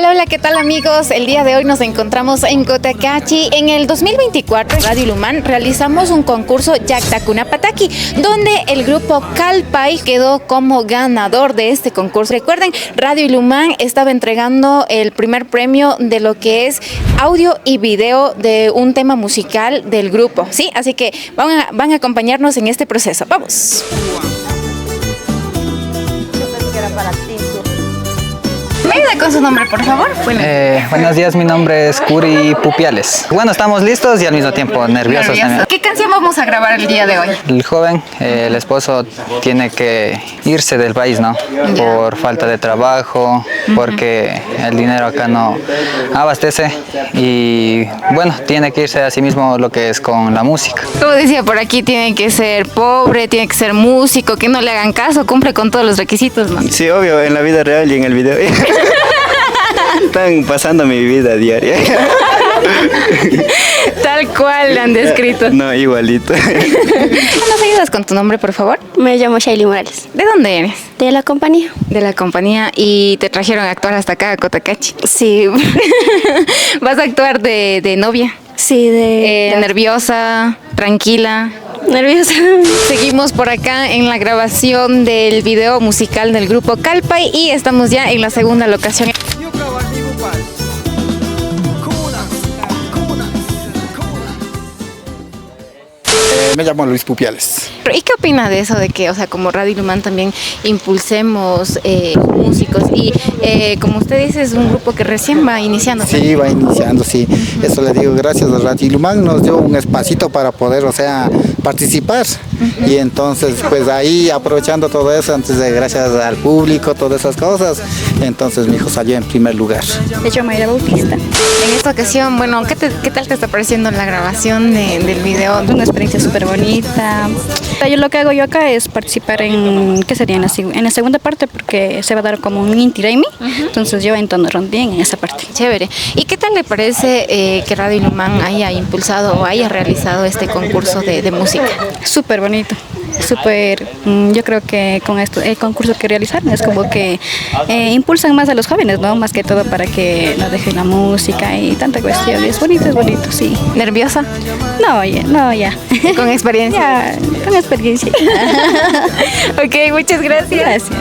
Hola, hola, ¿qué tal amigos? El día de hoy nos encontramos en Cotacachi. En el 2024 en Radio Ilumán realizamos un concurso Yaktakuna Pataki, donde el grupo Kalpay quedó como ganador de este concurso. Recuerden, Radio Ilumán estaba entregando el primer premio de lo que es audio y video de un tema musical del grupo, ¿sí? Así que van a acompañarnos en este proceso. ¡Vamos! ¿Me ayuda con su nombre, por favor? Buenos días, mi nombre es Curi Pupiales. Bueno, estamos listos y al mismo tiempo nerviosos también. ¿Qué canción vamos a grabar el día de hoy? El joven, el esposo, tiene que irse del país, ¿no? Por falta de trabajo, porque el dinero acá no abastece y bueno, tiene que irse a sí mismo lo que es con la música. Como decía por aquí, tiene que ser pobre, tiene que ser músico, que no le hagan caso, cumple con todos los requisitos, ¿no? Sí, obvio, en la vida real y en el video. Están pasando mi vida diaria. Tal cual la han descrito. No, igualito. ¿Nos ayudas con tu nombre, por favor? Me llamo Shaili Morales. ¿De dónde eres? ¿De la compañía? De la compañía. ¿Y te trajeron a actuar hasta acá, a Cotacachi? Sí. ¿Vas a actuar de novia? Sí, Nerviosa, tranquila. Nerviosa. Seguimos por acá en la grabación del video musical del grupo Kalpay y estamos ya en la segunda locación. Me llamo Luis Pupiales. ¿Y qué opina de eso de que, o sea, como Radio Ilumán también impulsemos músicos y como usted dice, es un grupo que recién va iniciando? Sí, va iniciando, sí. Eso le digo, gracias a Radio Ilumán nos dio un espacito para poder, o sea, participar. Y entonces, pues ahí aprovechando todo eso, entonces gracias al público, todas esas cosas, entonces mi hijo salió en primer lugar. Me llamo Mayra Bautista. En esta ocasión, bueno, ¿qué tal te está pareciendo la grabación del video? Una experiencia súper bonita. Yo lo que hago yo acá es participar en, ¿qué sería? En la segunda parte, porque se va a dar como un Inti Raymi. Entonces yo entono bien en esa parte. Chévere. ¿Y qué tal le parece que Radio Ilumán haya impulsado o haya realizado este concurso de música? Súper bonito. Súper, yo creo que con esto, el concurso que realizan es como que impulsan más a los jóvenes, ¿no? Más que todo para que no dejen la música y tanta cuestión. Es bonito, sí. ¿Nerviosa? No, ya. ¿Con experiencia? Ya, con experiencia. Ok, muchas gracias. Gracias.